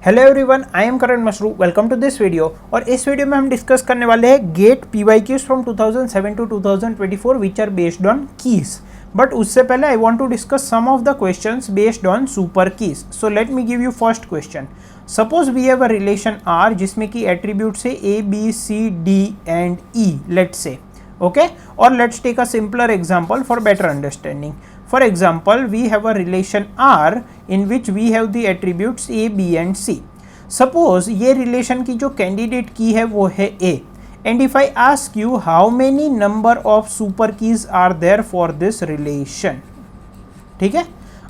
Hello everyone, I am Karan Mashru. Welcome to this video. और इस video में हम डिस्कस करने वाले हैं GATE PYQs from 2007 to 2024 which are based on keys. But उससे पहले I want to discuss some of the questions based on super keys. So let me give you first question. Suppose we have a relation R जिसमें कि attributes है A, B, C, D and E, let's से, okay? Or let's take a simpler example for better understanding. For example, we have a relation R in which we have the attributes A, B and C. Suppose ये relation की जो candidate key है वो है A. And if I ask you how many number of super keys are there for this relation, ठीक है?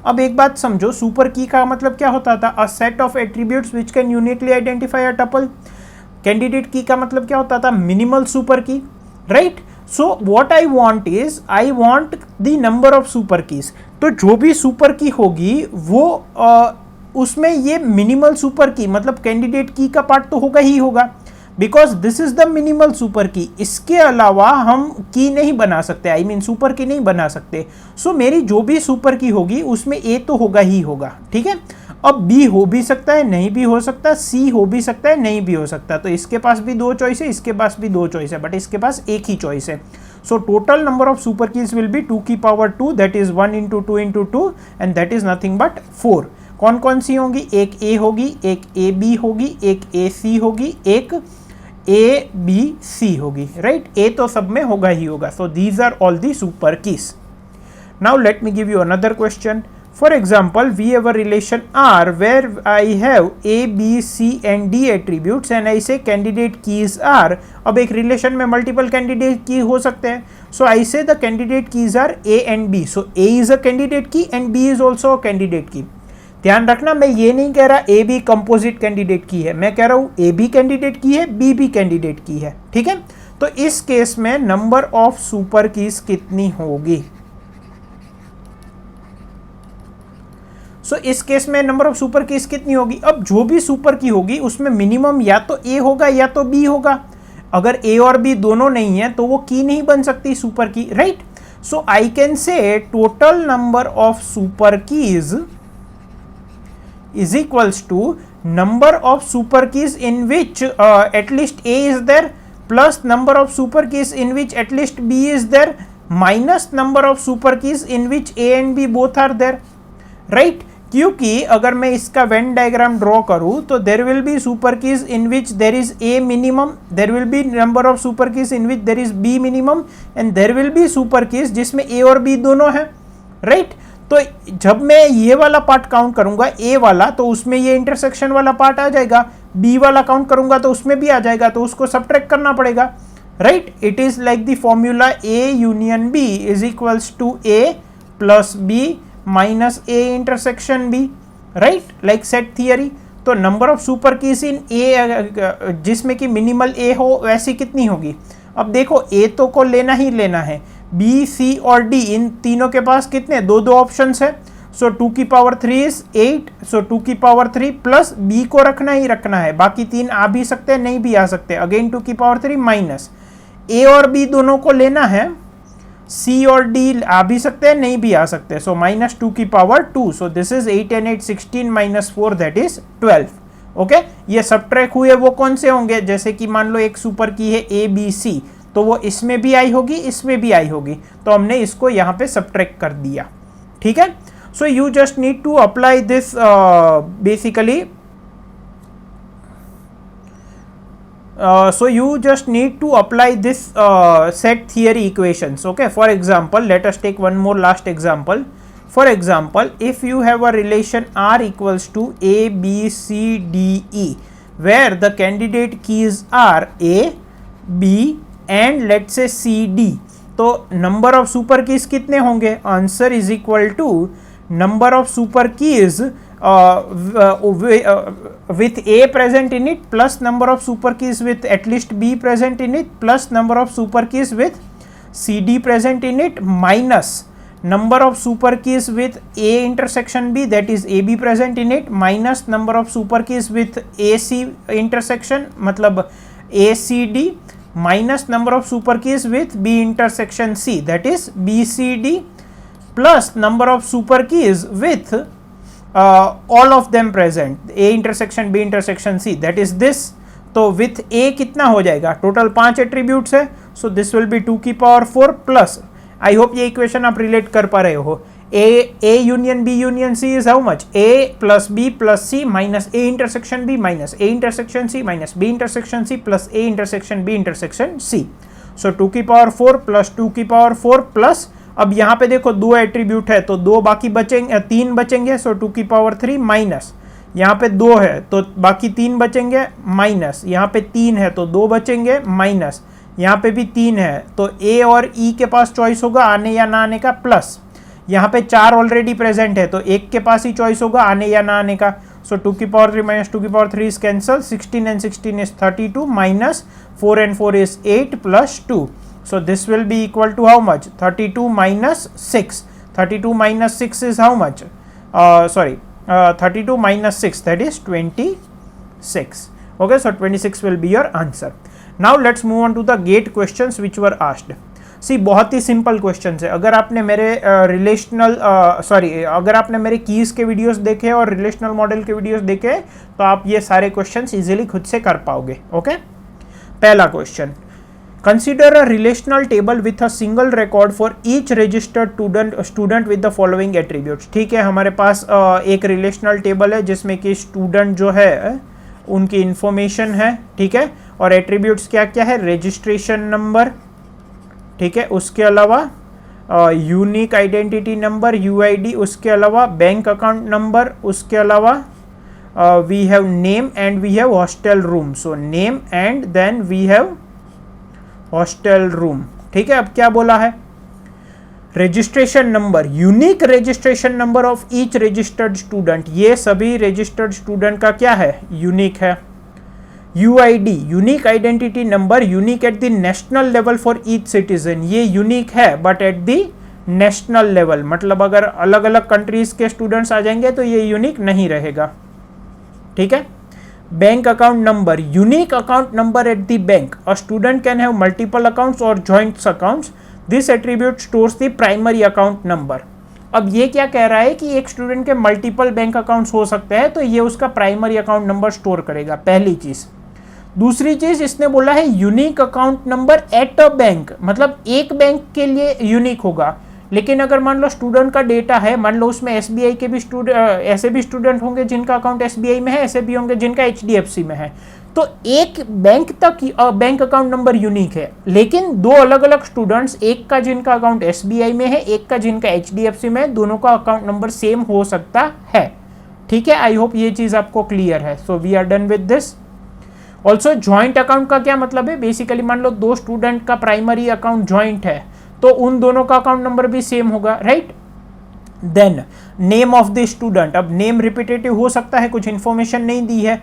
अब एक बात समझो, सुपर की का मतलब क्या होता था? A set of attributes which can uniquely identify a tuple. Candidate की का मतलब क्या होता था? Minimal super key, right? So what I want is I want the number of super keys. तो जो भी सुपर की होगी वो उसमें ये मिनिमल सुपर की मतलब कैंडिडेट की का पार्ट तो होगा ही होगा, because this is the minimal super की। इसके अलावा हम की नहीं बना सकते, आई मीन सुपर की नहीं बना सकते। सो मेरी जो भी सुपर की होगी उसमें ए तो होगा ही होगा, ठीक है? अब बी हो भी सकता है, नहीं भी हो सकता, सी हो भी सकता है, नहीं भी हो सकता। तो इसके पास भी दो चॉइस है, इसके पास भी दो चॉइस है, बट इसके पास एक ही चॉइस है। So total number of super keys will be 2 की power 2, that is 1 into 2 into 2 and that is nothing but 4। कौन कौन सी होंगी? एक ए होगी, एक ए बी होगी, एक ए सी होगी, एक ए बी सी होगी, राइट? ए तो सब में होगा ही होगा। So these are all the super keys. Now let me give you another question. For example, we have a relation R where I have A, B, C and D attributes and I say candidate keys are. अब एक relation में multiple candidate key हो सकते हैं. So I say the candidate keys are A and B. So A is a candidate key and B is also a candidate key. ध्यान रखना, मैं ये नहीं कह रहा A B composite candidate key है, मैं कह रहा हूँ A B candidate key है, B भी candidate key है, ठीक है? तो इस केस में number of super keys कितनी होगी? सो इस केस में नंबर ऑफ सुपर कीज कितनी होगी? अब जो भी सुपर की होगी उसमें मिनिमम या तो ए होगा या तो बी होगा। अगर ए और बी दोनों नहीं है तो वो की नहीं बन सकती super key, right? So I can say total number of super keys is equals to number of super keys in which at least A is there plus number of super keys in which at least B is there minus number of super keys in which A and B both are there, right? क्योंकि अगर मैं इसका Venn diagram draw करूं तो there will be super keys in which there is a minimum, there will B number of super keys in which there is B minimum and there will be super keys जिसमें ए और B दोनों है, right? तो जब मैं ये वाला part count करूंगा ए वाला तो उसमें ये इंटरसेक्शन वाला पार्ट आ जाएगा, बी वाला काउंट करूंगा तो उसमें भी आ जाएगा, तो उसको सब्ट्रैक्ट करना पड़ेगा, right? It is like the formula A union B is equals to A plus B minus A intersection B, right? Like set theory. तो number of super keys in A जिसमें कि मिनिमल ए हो वैसी कितनी होगी? अब देखो ए तो को लेना ही लेना है, बी सी और डी इन तीनों के पास कितने? दो दो ऑप्शंस है। सो 2 की पावर 3 इज 8, सो 2 की पावर 3 प्लस बी को रखना ही रखना है, बाकी तीन आ भी सकते हैं नहीं भी आ सकते। अगेन 2 की पावर 3 माइनस ए और बी दोनों को लेना है, सी और डी आ भी सकते हैं नहीं भी आ सकते। सो माइनस 2 की power 2, so this is 8 and 8 16 minus 4 that is 12, okay? ये सब्ट्रैक्ट हुए वो कौन से होंगे? जैसे कि मान लो एक सुपर की है ए बी सी, तो वो इसमें भी आई होगी इसमें भी आई होगी, तो हमने इसको यहाँ पे सब्ट्रैक्ट कर दिया, ठीक है? So you just need to apply this basically so you just need to apply this set theory equations, okay? For example, let us take one more last example. For example, if you have a relation R equals to A, B, C, D, E, where the candidate keys are A, B and let's say C, D, तो number of super keys कितने होंगे? Answer is equal to number of super keys with A present in it plus number of super keys with at least B present in it plus number of super keys with CD present in it minus number of super keys with A intersection B, that is AB present in it, minus number of super keys with AC intersection मतलब ACD minus number of super keys with B intersection C, that is BCD, plus number of super keys with all of them present, A intersection B intersection C, that is this. तो with A कितना हो जाएगा, total 5 attributes है, so this will be 2 की power 4 plus, I hope ये equation आप relate कर पा रहे हो, A union B union C is how much, A plus B plus C minus A intersection B minus A intersection C minus B intersection C plus A intersection B intersection C. So 2 की power 4 plus 2 की power 4 plus, अब यहाँ पे देखो 2 attribute है तो 2 बाकी बचेंगे, 3 बचेंगे, सो 2 की पावर 3 माइनस, यहाँ पे 2 है तो बाकी 3 बचेंगे माइनस, यहाँ पे 3 है तो 2 बचेंगे माइनस, यहाँ पे भी 3 है तो ए और ई के पास चॉइस होगा आने या ना आने का प्लस, यहाँ पे 4 ऑलरेडी प्रेजेंट है तो एक के पास ही चॉइस होगा आने या ना आने का। सो 2 की पावर 3 माइनस 2 की power 3 is cancel, 16 and 16 is 32 minus 4 and 4 is 8 plus 2, so this will be equal to how much, 32 minus 6, 32 minus 6 is how much, 32 minus 6, that is 26. Okay, so 26 will be your answer. Now let's move on to the gate questions which were asked. सी बहुत ही simple question है, अगर आपने मेरे अगर आपने मेरे keys के videos देखे और रिलेशनल मॉडल के वीडियोस देखे तो आप ये सारे क्वेश्चंस इजीली खुद से कर पाओगे। ओके, पहला question, consider a relational table with a single record for each registered student with the following attributes. ठीक है, हमारे पास एक रिलेशनल टेबल है जिसमें कि स्टूडेंट जो है उनकी इंफॉर्मेशन है, ठीक है, और एट्रीब्यूट्स क्या क्या है, रजिस्ट्रेशन नंबर, ठीक है, उसके अलावा यूनिक आइडेंटिटी नंबर यूआईडी, उसके अलावा बैंक अकाउंट नंबर, उसके अलावा we have name and we have hostel room, so name and then we have hostel room. ठीक है, अब क्या बोला है, registration number, unique registration number of each registered student, ये सभी रजिस्टर्ड स्टूडेंट का क्या है, यूनिक है। UID, unique identity number, unique at the national level for each citizen, ये यूनिक है but at the national level, मतलब अगर अलग अलग कंट्रीज के स्टूडेंट्स आ जाएंगे तो ये यूनिक नहीं रहेगा। ठीक है, bank account number, unique account number at the bank, a student can have multiple accounts और joint accounts, this attribute stores the primary account number. अब ये क्या कह रहा है कि एक स्टूडेंट के मल्टीपल बैंक अकाउंट्स हो सकते हैं तो ये उसका प्राइमरी अकाउंट नंबर स्टोर करेगा, पहली चीज। दूसरी चीज इसने बोला है unique account number at a bank, मतलब एक बैंक के लिए यूनिक होगा, लेकिन अगर मान लो स्टूडेंट का डेटा है, मान लो उसमें एसबीआई के भी ऐसे भी स्टूडेंट होंगे जिनका अकाउंट एसबीआई में है, ऐसे भी होंगे जिनका एचडीएफसी में है, तो एक बैंक तक बैंक अकाउंट नंबर यूनिक है, लेकिन दो अलग अलग स्टूडेंट्स, एक का जिनका अकाउंट एसबीआई में है, एक का जिनका एचडीएफसी में है, दोनों का अकाउंट नंबर सेम हो सकता है। ठीक है, आई होप ये चीज आपको क्लियर है। So we are done with this. Also joint account का क्या मतलब है, बेसिकली मान लो दो स्टूडेंट का प्राइमरी अकाउंट ज्वाइंट है तो उन दोनों का अकाउंट नंबर भी सेम होगा, right. Then name of the student, अब नेम रिपीटेटिव हो सकता है, कुछ इंफॉर्मेशन नहीं दी है।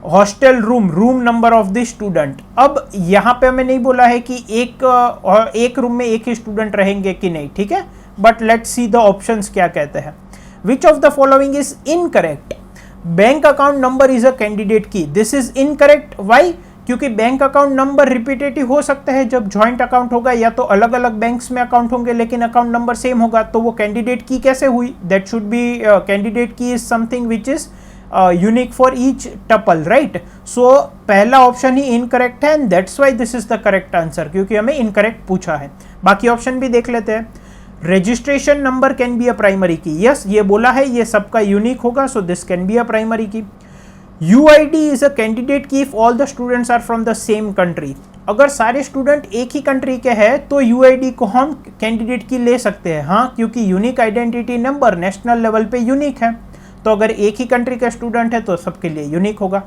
Hostel room, room number of the student, अब यहाँ पे हमें नहीं बोला है कि एक रूम में एक ही स्टूडेंट रहेंगे कि नहीं, ठीक है, but let's see the options क्या कहते हैं। Which of the following is incorrect, bank account number is a candidate की, दिस इज इनकरेक्ट, वाई, क्योंकि बैंक अकाउंट नंबर रिपीटेटिव हो सकता है जब ज्वाइंट अकाउंट होगा, या तो अलग अलग बैंक्स में अकाउंट होंगे लेकिन अकाउंट नंबर सेम होगा, तो वो कैंडिडेट की कैसे हुई, that should be candidate key is something which is unique for each tuple, right. So पहला ऑप्शन ही इनकरेक्ट है and that's why this is the correct answer, क्योंकि हमें इनकरेक्ट पूछा है। बाकी ऑप्शन भी देख लेते हैं। Registration number can be a primary key, yes ये बोला है, ये सबका यूनिक होगा, so this can be a primary key. UID is a candidate key if all the students are from the same country, अगर सारे स्टूडेंट एक ही country के हैं तो UID को हम कैंडिडेट की ले सकते हैं, हाँ, क्योंकि unique identity number national level पे यूनिक है, तो अगर एक ही कंट्री का स्टूडेंट है तो सबके लिए यूनिक होगा।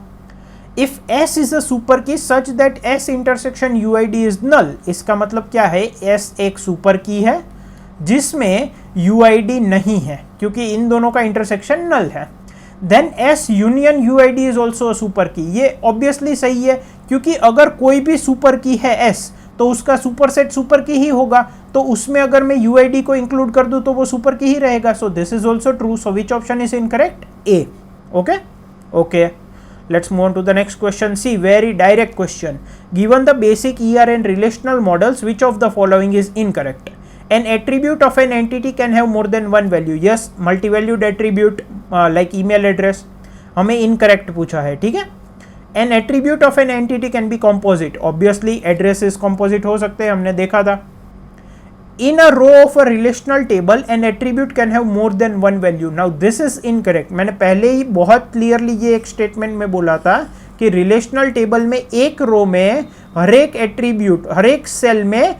If S is a super key such that S intersection UID is null, इसका मतलब क्या है, S एक सुपर की है जिसमें UID नहीं है, क्योंकि इन दोनों का इंटरसेक्शन नल है। Then S union UID is also a super key, ये ऑब्वियसली सही है, क्योंकि अगर कोई भी सुपर की है S तो उसका सुपर सेट सुपर की ही होगा, तो उसमें अगर मैं UID को इंक्लूड कर दूं तो वो सुपर की ही रहेगा, so this is also true, so which option is incorrect, A। Okay, let's move on to the next question. See, very direct question. Given the basic ER and relational models, which of the following is incorrect? An attribute of an entity can have more than one value. Yes, multi-valued attribute like email address. हमें incorrect पूछा है, ठीक है. An attribute of an entity can be composite. Obviously, addresses composite हो सकते हैं, हमने देखा था. In a row of a relational table, an attribute can have more than one value. Now this is incorrect. मैंने पहले ही बहुत clearly ये एक statement में बोला था कि relational table में एक रो में हर एक attribute, हर एक सेल में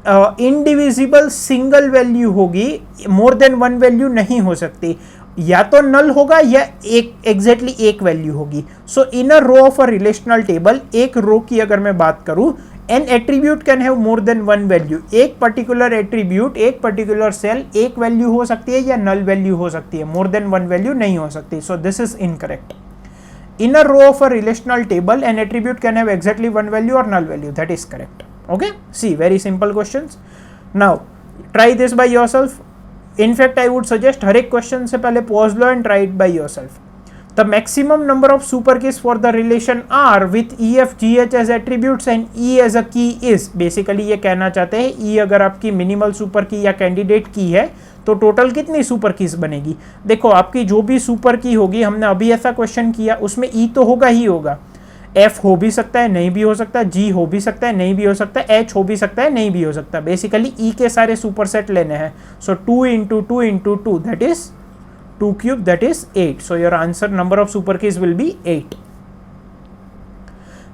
इंडिविजिबल सिंगल वैल्यू होगी, मोर देन वन वैल्यू नहीं हो सकती, या तो नल होगा या एक एग्जैक्टली एक वैल्यू होगी. So in a row of a relational table, एक रो की अगर मैं बात करूं, an attribute can have more than one value. एक पर्टिकुलर एट्रीब्यूट, एक पर्टिकुलर सेल एक वैल्यू हो सकती है या नल वैल्यू हो सकती है, मोर देन वन वैल्यू नहीं हो सकती. So this is incorrect. In a row of a relational table, an attribute can have exactly one value or null value. That is correct. Okay, see, very simple questions. Now try this by yourself. In fact, I would suggest हर एक question से पहले pause low and try it by yourself. The maximum number of super keys for the relation R with E, F, G, H as attributes and E as a key is. Basically ये कहना चाहते हैं E अगर आपकी minimal super key या candidate key है तो total कितनी सुपर कीज बनेगी. देखो आपकी जो भी सुपर की होगी, हमने अभी ऐसा क्वेश्चन किया, उसमें ई तो होगा ही होगा, एफ हो भी सकता है नहीं भी हो सकता, जी हो भी सकता है नहीं भी हो सकता, एच हो भी सकता है नहीं भी हो सकता. बेसिकली ई के सारे सुपर सेट लेने हैं. सो 2 into 2 into 2 that is 2 cube, that is 8. So your answer number of super keys will be 8.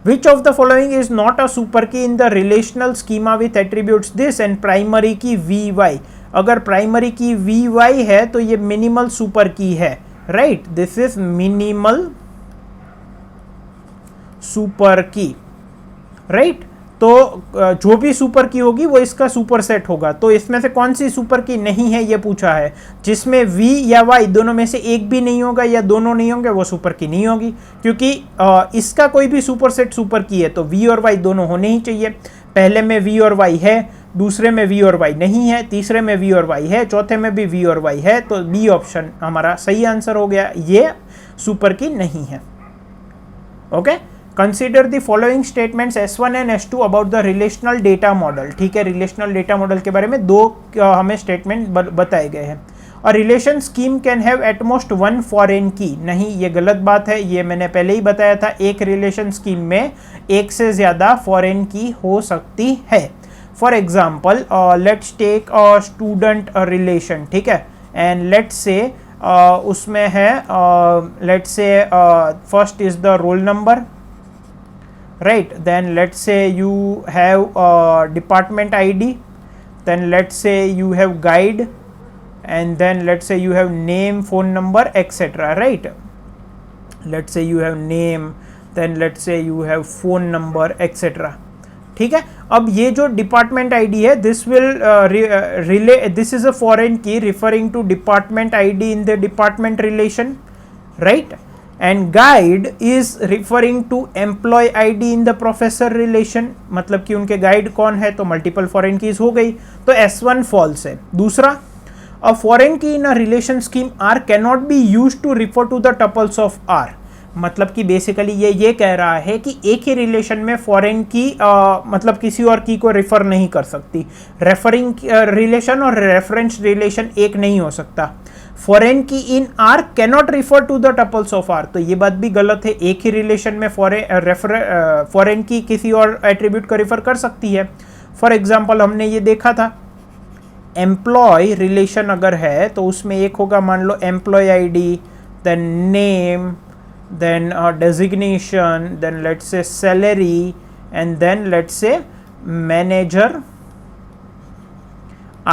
Which of the following is not a super key in the relational schema with attributes this and primary key vy. अगर primary की vy है तो ये minimal super की है, right. This is minimal super key, right. तो जो भी सुपर की होगी वो इसका सुपर सेट होगा. तो इसमें से कौन सी सुपर की नहीं है ये पूछा है. जिसमें v या y दोनों में से एक भी नहीं होगा या दोनों नहीं होंगे वो सुपर की नहीं होगी, क्योंकि इसका कोई भी सुपर सेट सुपर की है तो v और y दोनों होने ही चाहिए. पहले में v और y है, दूसरे में v और y नहीं है, तीसरे में v और y है, चौथे में भी v और y है. तो बी ऑप्शन हमारा सही आंसर हो गया, ये सुपर की नहीं है. Okay, consider the following statements S1 and S2 about the relational data model. ठीक है, रिलेशनल डेटा मॉडल के बारे में दो हमें स्टेटमेंट बताए गए हैं. और relation scheme can have at most one foreign की. नहीं, ये गलत बात है, ये मैंने पहले ही बताया था. एक रिलेशन स्कीम में एक से ज़्यादा फॉरेन की हो सकती है. For example let's take a student relation, ठीक है, एंड लेट्स से उसमें है let's say first is the roll number, right. Then let's say you have department ID, then let's say you have guide, and then let's say you have name, phone number, etc. right. Let's say you have name, then let's say you have phone number, etc. ठीक है. अब ये जो department ID है, this will relay, this is a foreign key referring to department ID in the department relation, right. And guide is referring to employee ID in the professor relation, मतलब कि उनके guide कौन है, तो multiple foreign keys हो गई, तो S1 false है. दूसरा, a foreign key in a relation scheme R can not be use to refer to the tuples of R. मतलब कि बेसिकली ये कह रहा है कि एक ही रिलेशन में फॉरेन की मतलब किसी और की को रिफर नहीं कर सकती. रेफरिंग रिलेशन और रेफरेंस रिलेशन एक नहीं हो सकता. Foreign key in R cannot refer to the tuples of R, तो ये बात भी गलत है. एक ही रिलेशन में फॉरेन की किसी और एट्रीब्यूट को रिफर कर सकती है. फॉर एग्जाम्पल हमने ये देखा था, एम्प्लॉय रिलेशन अगर है तो उसमें एक होगा, मान लो employee ID, then name, then designation, then let's say salary, and then let's say manager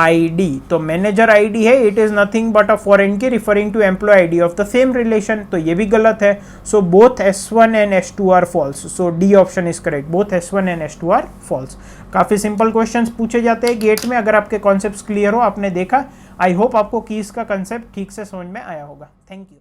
ID. तो manager ID है, it is nothing but a foreign key referring to employee ID of the same relation, तो ये भी गलत है. So both S1 and S2 are false. So D option is correct. Both S1 and S2 are false. काफ़ी simple questions पूछे जाते हैं gate में. अगर आपके कॉन्सेप्ट्स क्लियर हो, आपने देखा, आई होप आपको कीज का कंसेप्ट ठीक से समझ में आया होगा. Thank you.